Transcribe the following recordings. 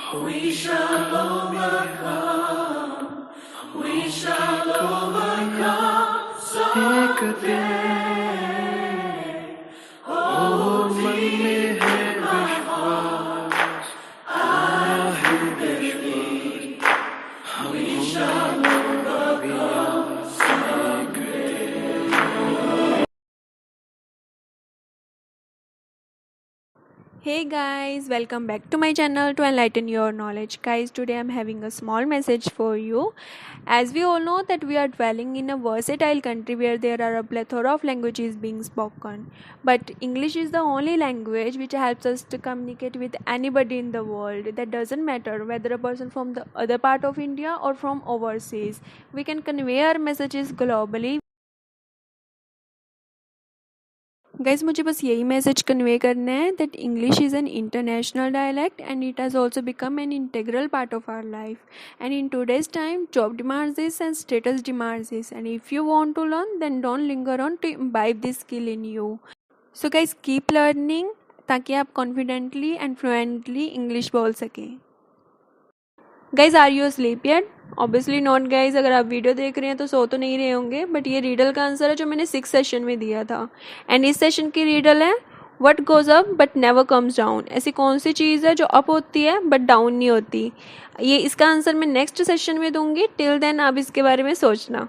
We shall overcome. We shall overcome someday. Oh, मन में है विश्वास, है विश्वास, we shall overcome someday. Hey guys, welcome back to my channel to enlighten your knowledge. Guys, today I'm having a small message for you. As we all know that we are dwelling in a versatile country where there are a plethora of languages being spoken. But English is the only language which helps us to communicate with anybody in the world. That doesn't matter whether a person from the other part of India or from overseas. We can convey our messages globally. Guys मुझे बस यही message convey करना है that English is an international dialect and it has also become an integral part of our life and in today's time job demands this and status demands this and if you want to learn then don't linger on to imbibe this skill in you. So guys keep learning ताकि आप confidently and fluently English बोल सकें. Guys are you sleep yet? Obviously not guys. अगर आप video देख रहे हैं तो सो तो नहीं रहे होंगे, बट ये रीडल का आंसर है जो मैंने 6 सेशन में दिया था. एंड इस सेशन की रीडल है what goes up but never comes down. ऐसी कौन सी चीज़ है जो अप होती है बट डाउन नहीं होती? ये इसका आंसर मैं नेक्स्ट सेशन में दूंगी. टिल देन आप इसके बारे में सोचना.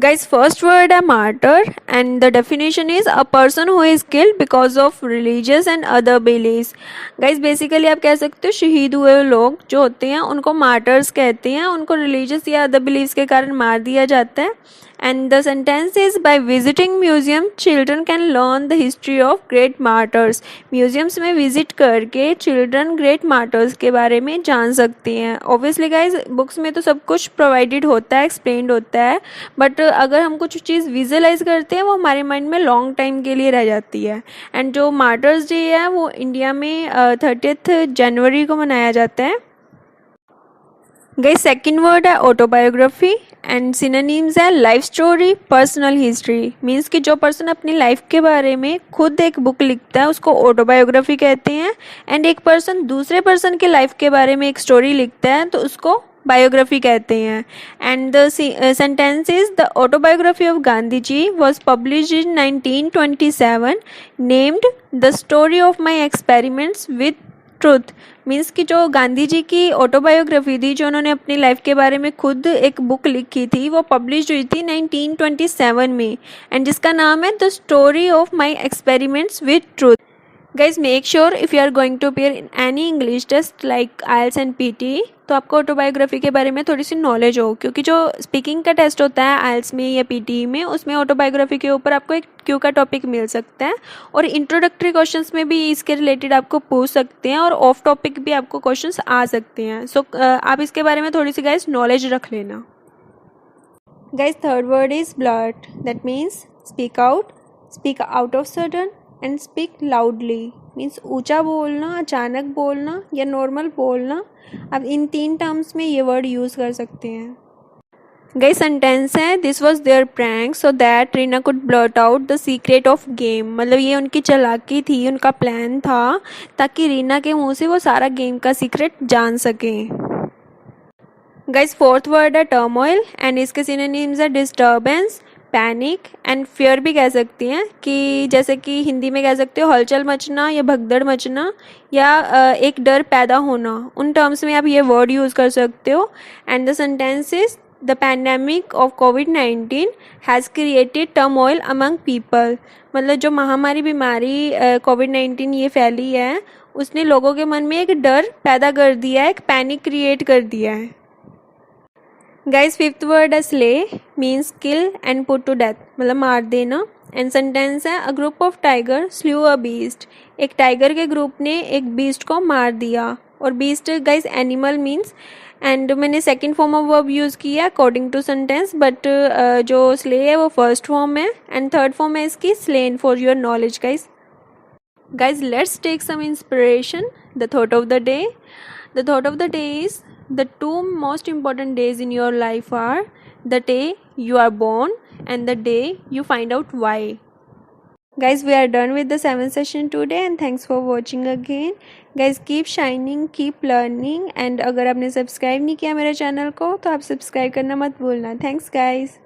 Guys, first word है martyr and the definition is a person who is killed because of religious and other beliefs. Guys, basically आप कह सकते हो शहीद हुए लोग जो होते हैं उनको martyrs कहते हैं. उनको religious या other beliefs के कारण मार दिया जाता है. And the sentence is by visiting museum children can learn the history of great martyrs. Museums में visit करके children great martyrs के बारे में जान सकते हैं. Obviously guys books में तो सब कुछ provided होता है, explained होता है, बट अगर हम कुछ चीज़ विजुअलाइज करते हैं वो हमारे माइंड में लॉन्ग टाइम के लिए रह जाती है. एंड जो मार्टर्स डे है वो इंडिया में 30 जनवरी को मनाया जाता है. गाइस सेकंड वर्ड है ऑटोबायोग्राफी एंड सिनोनिम्स है life story, personal history. Means कि जो पर्सन अपनी लाइफ के बारे में खुद एक बुक लिखता है उसको ऑटोबायोग्राफी कहते हैं. एंड एक पर्सन दूसरे पर्सन के लाइफ के बारे में एक स्टोरी लिखता है तो उसको बायोग्राफी कहते हैं. And the sentence is the autobiography of Gandhi ji was publish in 1927 named the story of my experiments with truth. Means कि जो गांधी जी की ऑटोबायोग्राफी थी जो उन्होंने अपनी लाइफ के बारे में खुद एक बुक लिखी थी वो पब्लिश हुई थी 1927 में एंड जिसका नाम है the story of my experiments with truth. Guys make sure if you are going to appear in any English test like IELTS and PT तो आपको ऑटोबायोग्राफी के बारे में थोड़ी सी नॉलेज हो, क्योंकि जो स्पीकिंग का टेस्ट होता है आइल्स में या पीटी में उसमें ऑटोबायोग्राफी के ऊपर आपको एक क्यू का टॉपिक मिल सकता है और इंट्रोडक्टरी क्वेश्चंस में भी इसके रिलेटेड आपको पूछ सकते हैं और ऑफ टॉपिक भी आपको क्वेश्चंस आ सकते हैं. सो आप इसके बारे में थोड़ी सी गाइज नॉलेज रख लेना. Guys third word is blurt. That means speak out of sudden and speak loudly. Means ऊंचा बोलना, अचानक बोलना या नॉर्मल बोलना. अब इन 3 टर्म्स में ये वर्ड यूज़ कर सकते हैं. गाइस सेंटेंस है this was their prank so that Reena could blurt out the secret of game. मतलब ये उनकी चालाकी थी, उनका प्लान था ताकि रीना के मुंह से वो सारा गेम का सीक्रेट जान सकें. गाइस फोर्थ वर्ड है टर्मोइल एंड इसके सिनोनिम्स है डिस्टर्बेंस, पैनिक एंड फियर भी कह सकती हैं. कि जैसे कि हिंदी में कह सकते हो हलचल मचना या भगदड़ मचना या एक डर पैदा होना. उन टर्म्स में आप ये वर्ड यूज़ कर सकते हो. And the sentence is the pandemic of covid has created turmoil among people. मतलब जो महामारी बीमारी कोविड-19 ये फैली है उसने लोगों के मन में एक डर पैदा कर दिया है, एक पैनिक क्रिएट कर दिया है. गाइज फिफ्थ वर्ड है slay means kill and put to death. मतलब मार देना. एंड सेंटेंस है a group of tiger slew a beast. एक टाइगर के ग्रुप ने एक बीस्ट को मार दिया. और beast guys animal means. And मैंने second form of verb use किया अकॉर्डिंग टू सेंटेंस, बट जो स्ले है वो फर्स्ट फॉर्म है एंड थर्ड फॉर्म है इसकी slain for your knowledge. Guys let's take some inspiration. The thought of the day. The thought of the day is the 2 most important days in your life are the day you are born and the day you find out why. Guys, we are done with the 7th session today and thanks for watching again. Guys, keep shining, keep learning, and अगर आपने subscribe नहीं किया मेरे channel को तो आप subscribe करना मत भूलना. Thanks guys.